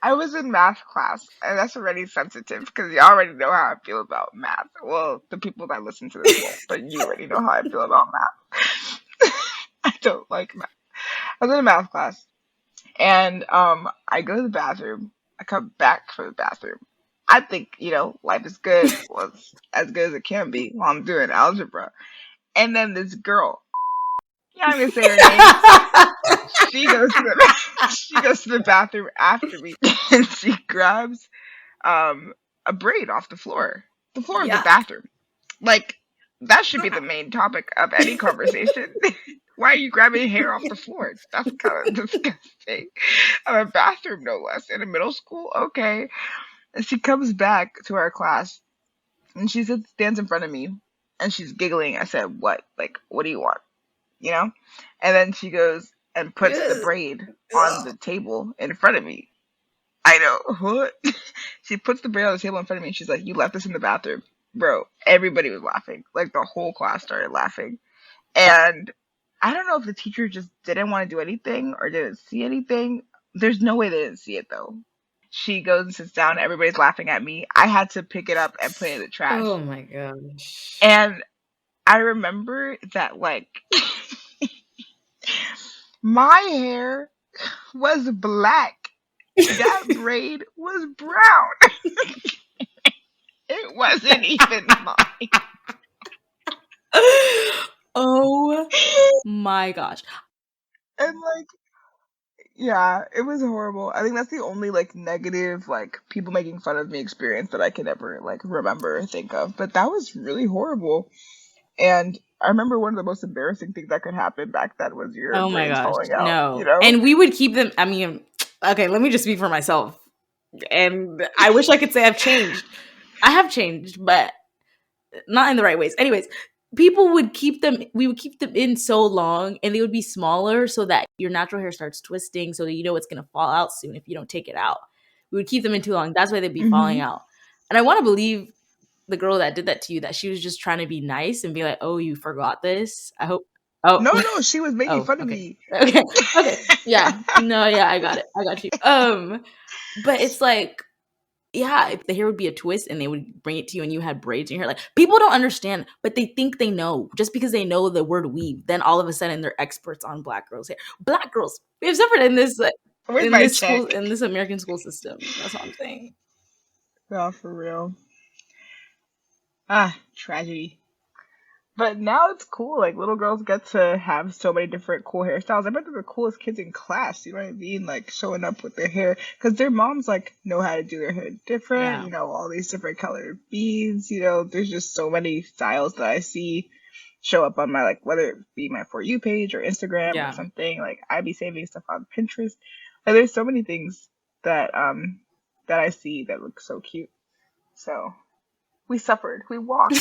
I was in math class, and that's already sensitive because you already know how I feel about math. Well, the people that listen to this won't, but you already know how I feel about math. I don't like math. I was in a math class, and I go to the bathroom. I come back from the bathroom, I think, life is good. Well, it's as good as it can be while I'm doing algebra. And then this girl, I'm gonna say her name. She goes to the she goes to the bathroom after me, and she grabs a braid off the floor, of the Yuck. bathroom. Like that should be the main topic of any conversation. Why are you grabbing hair off the floor? That's kind of disgusting. Of a bathroom, no less, in a middle school. Okay. And she comes back to our class, and she stands in front of me, and she's giggling. I said, "What? Like, what do you want?" You know? And then she goes and puts the braid on the table in front of me. I know. What? She puts the braid on the table in front of me, and she's like, "You left this in the bathroom." Bro, everybody was laughing. Like, the whole class started laughing. And I don't know if the teacher just didn't want to do anything or didn't see anything. There's no way they didn't see it, though. She goes and sits down. Everybody's laughing at me. I had to pick it up and put it in the trash. Oh my gosh. And I remember that, like, my hair was black. That braid was brown. It wasn't even mine. Oh my gosh. And like, yeah, it was horrible. I think that's the only like negative, like people making fun of me experience that I can ever like remember or think of. But that was really horrible. And I remember one of the most embarrassing things that could happen back then was your Oh my braids gosh. falling out, No. And we would keep them. I mean, okay, let me just speak for myself. And I wish I could say I've changed. I have changed, but not in the right ways. Anyways, people would keep them, we would keep them in so long, and they would be smaller so that your natural hair starts twisting, so that you know it's going to fall out soon if you don't take it out. We would keep them in too long. That's why they'd be falling out. And I want to believe the girl that did that to you, that she was just trying to be nice and be like, "Oh, you forgot this." I hope. Oh No, she was making fun of me. Okay. Yeah. No, yeah, I got it. I got you. But it's like, yeah, if the hair would be a twist and they would bring it to you and you had braids in your hair, like, people don't understand, but they think they know. Just because they know the word weave, then all of a sudden they're experts on black girls' hair. Black girls, we have suffered in this Where's my check? school, in this American school system. That's all I'm saying. Oh, for real. Tragedy. But now it's cool. Like little girls get to have so many different cool hairstyles. I bet they're the coolest kids in class. You know what I mean? Like showing up with their hair because their moms like know how to do their hair different. Yeah. You know, all these different colored beads. You know, there's just so many styles that I see show up on my like whether it be my For You page or Instagram or something. Like I be saving stuff on Pinterest. Like there's so many things that that I see that look so cute. So we suffered. We walked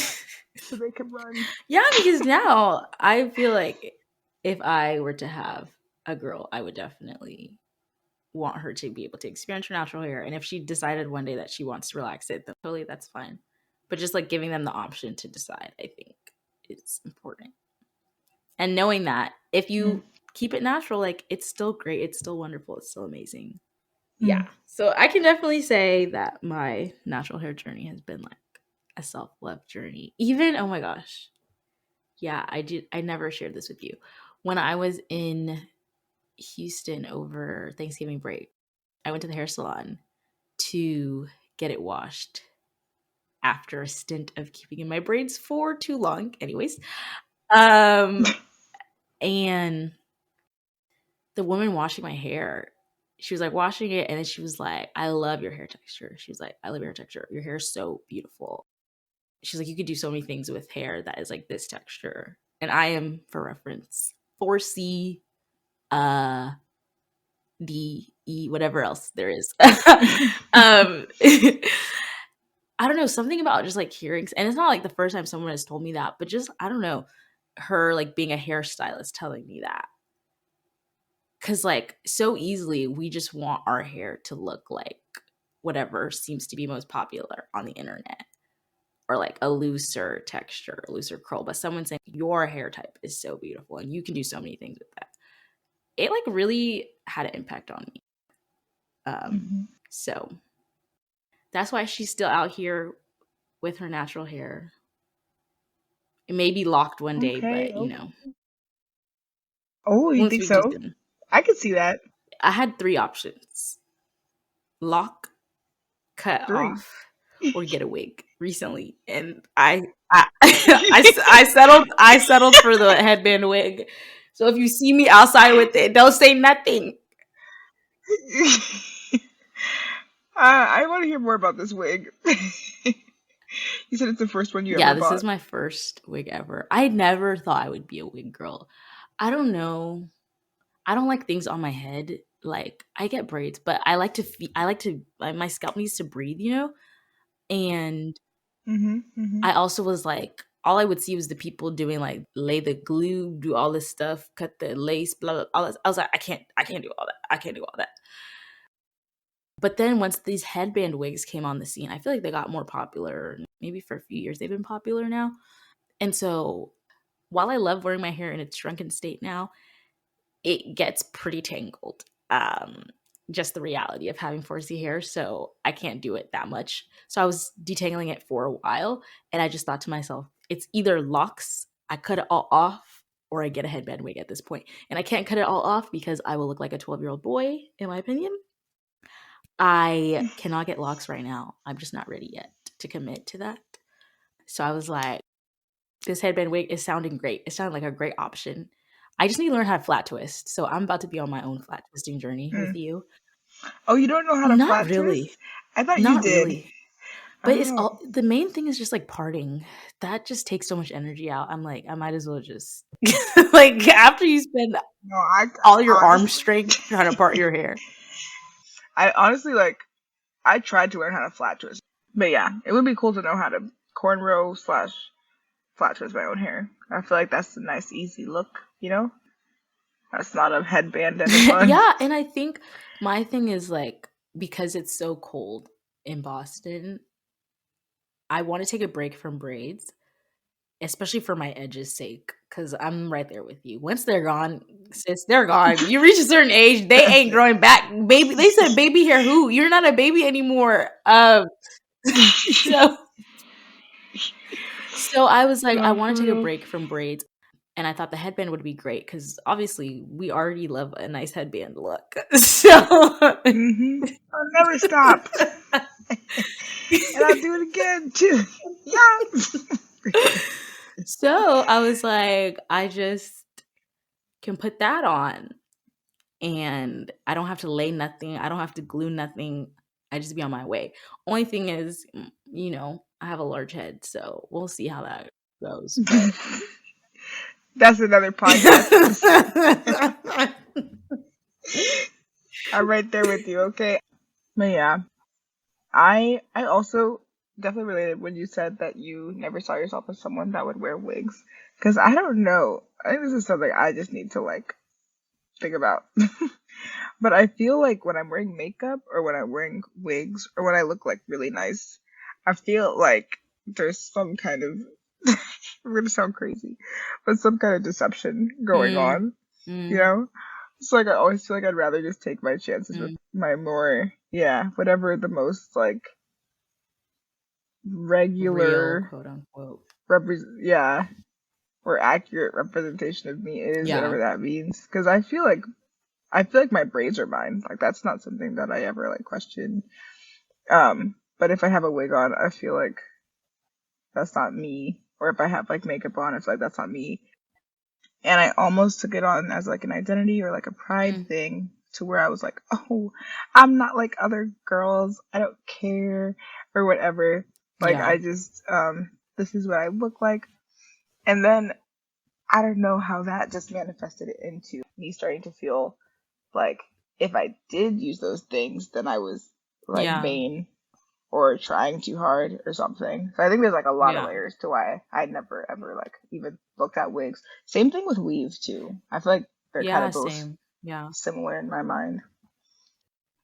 so they could run. Yeah, because now I feel like if I were to have a girl, I would definitely want her to be able to experience her natural hair. And if she decided one day that she wants to relax it, then totally that's fine. But just like giving them the option to decide, I think is important. And knowing that if you keep it natural, like it's still great, it's still wonderful, it's still amazing. Yeah. So I can definitely say that my natural hair journey has been like a self-love journey. Even, oh my gosh. Yeah, I never shared this with you. When I was in Houston over Thanksgiving break, I went to the hair salon to get it washed after a stint of keeping in my braids for too long. Anyways, and the woman washing my hair, she was like washing it, and then she was like, "I love your hair texture." She was like, "I love your hair texture. Your hair is so beautiful." She's like, "You could do so many things with hair that is like this texture." And I am, for reference, 4C, D, E, whatever else there is. I don't know, something about just like hearing, and it's not like the first time someone has told me that, but just, I don't know, her like being a hairstylist telling me that. Cause like so easily we just want our hair to look like whatever seems to be most popular on the internet, or like a looser texture, a looser curl. But someone saying your hair type is so beautiful and you can do so many things with that, it like really had an impact on me. So that's why she's still out here with her natural hair. It may be locked one day, but you know. Oh, you think so? I could see that. I had 3 options: lock, cut off, or get a wig recently, and I settled for the headband wig. So if you see me outside with it, don't say nothing. I want to hear more about this wig. You said it's the first one you Yeah, ever this is bought. my first wig ever. I never thought I would be a wig girl. I don't know. I don't like things on my head. Like I get braids, but like my scalp needs to breathe, And I also was like, all I would see was the people doing like lay the glue, do all this stuff, cut the lace, blah blah. All this. I was like, I can't do all that. I can't do all that. But then once these headband wigs came on the scene, I feel like they got more popular. Maybe for a few years they've been popular now. And so while I love wearing my hair in its shrunken state now, it gets pretty tangled. Just the reality of having 4C hair, so I can't do it that much. So I was detangling it for a while, and I just thought to myself, it's either locks, I cut it all off, or I get a headband wig at this point. And I can't cut it all off because I will look like a 12-year-old boy, in my opinion. I cannot get locks right now. I'm just not ready yet to commit to that. So I was like, this headband wig is sounding great. It sounded like a great option. I just need to learn how to flat twist. So I'm about to be on my own flat twisting journey with you. Oh, you don't know how to Not flat really. twist? I thought you Not did. really. But it's Oh. all the main thing is just like parting. That just takes so much energy out. I'm like, I might as well just like after you spend No, I all your arm honestly, strength trying to part your hair. I honestly like. I tried to learn how to flat twist, but yeah, it would be cool to know how to cornrow slash flat twist my own hair. I feel like that's a nice, easy look. That's not a headband and a bun. Yeah, and I think my thing is like because it's so cold in Boston, I want to take a break from braids, especially for my edges' sake, because I'm right there with you. Once they're gone, sis, they're gone. You reach a certain age, they ain't growing back. Baby, they said baby hair. Who? You're not a baby anymore. So so I was like, I No, want for to take a real. break from braids, and I thought the headband would be great because obviously we already love a nice headband look. So I'll never stop, and I'll do it again too. Yeah. so I was like, I just can put that on. And I don't have to lay nothing. I don't have to glue nothing. I just be on my way. Only thing is, I have a large head, so we'll see how that goes. But That's another podcast. I'm right there with you, okay? But yeah, I also definitely related when you said that you never saw yourself as someone that would wear wigs. Because I don't know. I think this is something I just need to like think about. But I feel like when I'm wearing makeup or when I'm wearing wigs or when I look like really nice, I feel like there's some kind of I'm gonna sound crazy, but some kind of deception going mm, on, you mm, know? It's like I always feel like I'd rather just take my chances with mm. my more, yeah, whatever the most like Real, regular quote unquote. yeah, or accurate representation of me is, Yeah, whatever that means. Because I feel like my braids are mine. Like that's not something that I ever like question. But if I have a wig on, I feel like that's not me. Or if I have like makeup on, I feel like that's not me. And I almost took it on as like an identity or like a pride mm, thing to where I was like, oh, I'm not like other girls. I don't care or whatever. Like yeah, I just this is what I look like. And then I don't know how that just manifested it into me starting to feel like if I did use those things, then I was like yeah, vain or trying too hard or something. So I think there's like a lot of yeah, layers to why I never ever like even looked at wigs. Same thing with weaves too. I feel like they're kind yeah. of both Same. Yeah. similar in my mind.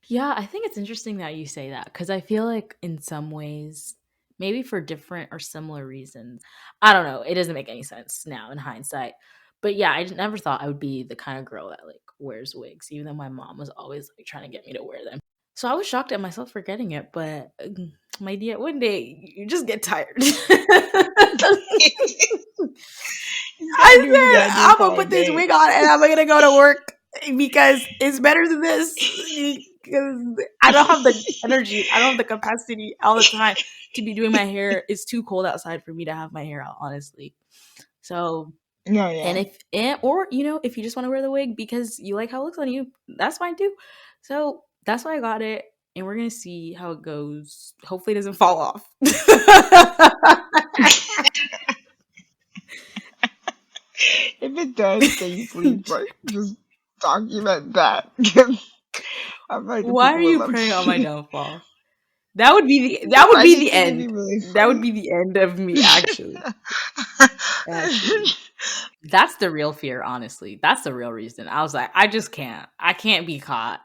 Yeah, I think it's interesting that you say that because I feel like in some ways, maybe for different or similar reasons, I don't know. It doesn't make any sense now in hindsight. But yeah, never thought I would be the kind of girl that like wears wigs, even though my mom was always like trying to get me to wear them. So I was shocked at myself for getting it, but my dear, one day you just get tired. You just gotta I do what you said, gotta do, I'm gonna call it a put this day. wig on and I'm gonna go to work because it's better than this. because I don't have the energy. I don't have the capacity all the time to be doing my hair. It's too cold outside for me to have my hair out, honestly. So, No, yeah. or if you just want to wear the wig because you like how it looks on you, that's fine too. So that's why I got it, and we're gonna see how it goes. Hopefully, it doesn't fall off. If it does, can you please like just document that? Because I'm like the Why are people would you love to preying on my see. downfall? That would be I the just think it'd be end. really That would funny. be the end of me, actually. Actually. That's the real fear, honestly. That's the real reason. I was like, I just can't. I can't be caught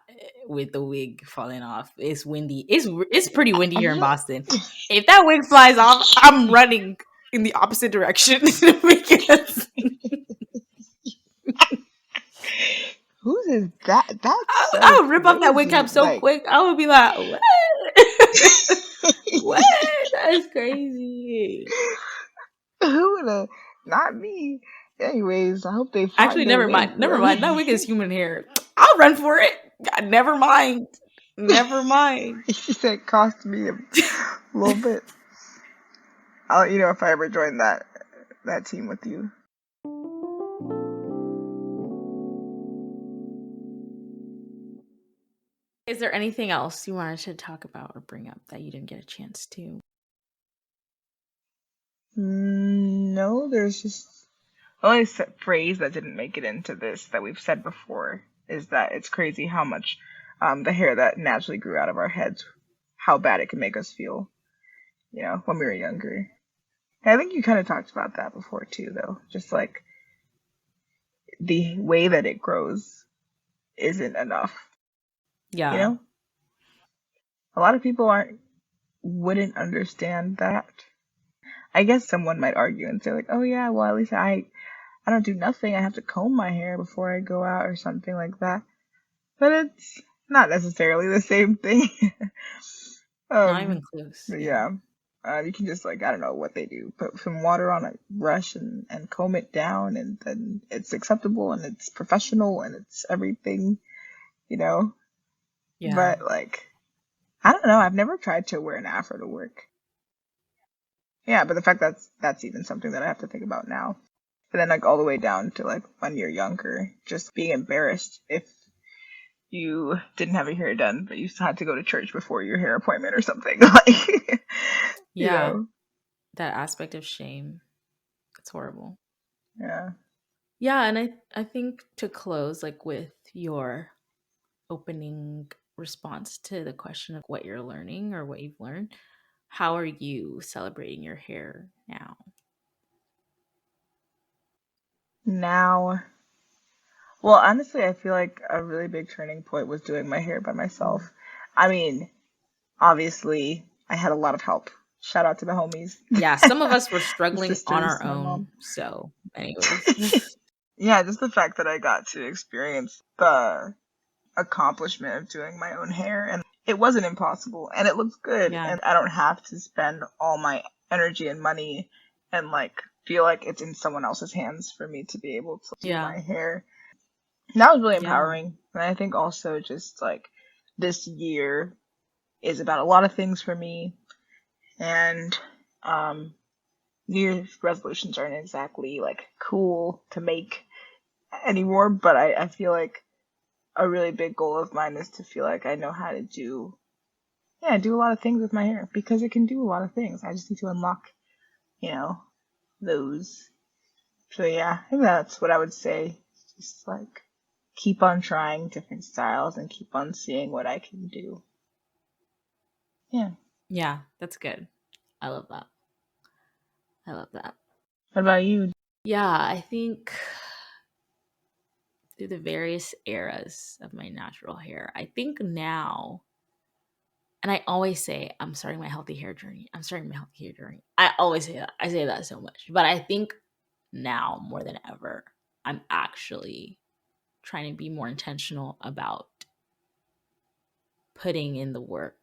with the wig falling off. It's windy. It's pretty windy I here in feel Boston. If that wig flies off, I'm running in the opposite direction because whose is that? That's I so would rip off that wig crazy. cap so Like, quick. I would be like, what? What? That is crazy. who would have? Not me. Anyways, I hope they Actually, find their way. Never Whoever. mind. That wig is human hair. I'll run for it. God, never mind. Never mind. She said cost me a little bit. I'll let you know if I ever join that team with you. Is there anything else you wanted to talk about or bring up that you didn't get a chance to? No, there's just the only phrase that didn't make it into this that we've said before is that it's crazy how much the hair that naturally grew out of our heads, how bad it can make us feel, when we were younger. And I think you kind of talked about that before too, though. Just like the way that it grows isn't enough. Yeah. A lot of people wouldn't understand that. I guess someone might argue and say like, oh yeah, well at least I don't do nothing. I have to comb my hair before I go out or something like that. But it's not necessarily the same thing. Not even close. But yeah. You can just like, I don't know what they do. Put some water on a brush and comb it down, and then it's acceptable and it's professional and it's everything, you know? Yeah. But like, I don't know. I've never tried to wear an afro to work. Yeah, but the fact that's even something that I have to think about now. But then like all the way down to like when you're younger, just being embarrassed if you didn't have your hair done, but you still had to go to church before your hair appointment or something. Like, Yeah. That aspect of shame. It's horrible. Yeah. Yeah, and I think to close, like with your opening response to the question of what you're learning or what you've learned, how are you celebrating your hair now? Now, well, honestly, I feel like a really big turning point was doing my hair by myself. I mean, obviously, I had a lot of help. Shout out to the homies. Yeah, some of us were struggling on sisters, our my own. mom. So, anyways. Yeah, just the fact that I got to experience the accomplishment of doing my own hair, and it wasn't impossible, and it looks good, Yeah. and I don't have to spend all my energy and money and like feel like it's in someone else's hands for me to be able to do my hair. And that was really empowering. And I think also just like this year is about a lot of things for me, and New Year's resolutions aren't exactly like cool to make anymore, but I feel like a really big goal of mine is to feel like I know how to do a lot of things with my hair, because it can do a lot of things. I just need to unlock, those. So yeah, I think that's what I would say. Just like keep on trying different styles and keep on seeing what I can do. Yeah. Yeah, that's good. I love that. I love that. What about you? Yeah, I think through the various eras of my natural hair, I think now, and I always say I'm starting my healthy hair journey. I'm starting my healthy hair journey. I always say that. I say that so much. But I think now more than ever, I'm actually trying to be more intentional about putting in the work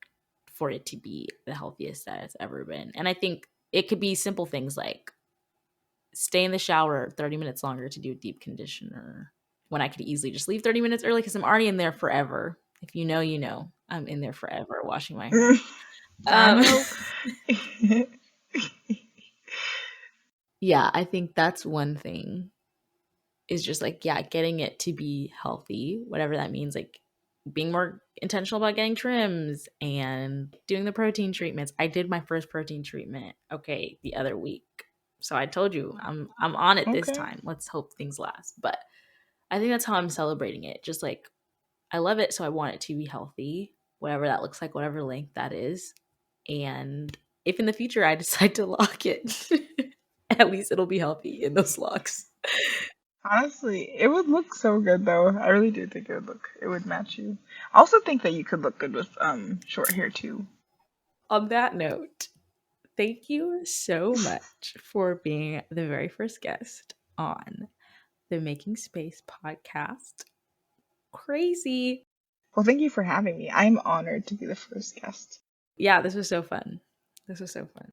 for it to be the healthiest that it's ever been. And I think it could be simple things like stay in the shower 30 minutes longer to do a deep conditioner when I could easily just leave 30 minutes early because I'm already in there forever. If you know, you know. I'm in there forever washing my hair. I know. Yeah, I think that's one thing, is just like, yeah, getting it to be healthy, whatever that means, like being more intentional about getting trims and doing the protein treatments. I did my first protein treatment, okay, the other week. So I told you I'm on it this Okay. time. Let's hope things last. But I think that's how I'm celebrating it. Just like, I love it, so I want it to be healthy, whatever that looks like, whatever length that is. And if in the future I decide to lock it, at least it'll be healthy in those locks. Honestly, it would look so good though. I really do think it would match you. I also think that you could look good with short hair too. On that note, thank you so much for being the very first guest on the Making Space podcast. Crazy. Well, thank you for having me. I'm honored to be the first guest. Yeah, this was so fun. This was so fun.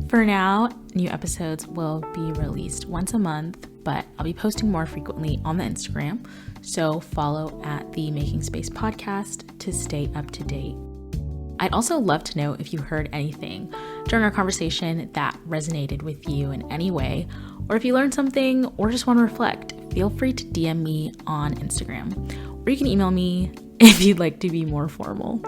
For now, new episodes will be released once a month, but I'll be posting more frequently on the Instagram. So follow at the Making Space podcast to stay up to date. I'd also love to know if you heard anything during our conversation that resonated with you in any way, or if you learned something or just want to reflect. Feel free to DM me on Instagram, or you can email me if you'd like to be more formal.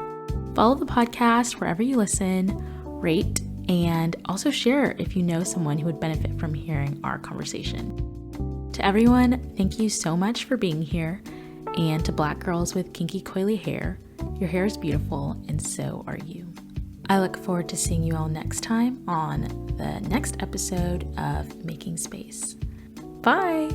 Follow the podcast wherever you listen, rate, and also share if you know someone who would benefit from hearing our conversation. To everyone, thank you so much for being here. And to Black girls with kinky coily hair, your hair is beautiful and so are you. I look forward to seeing you all next time on the next episode of Making Space. Bye!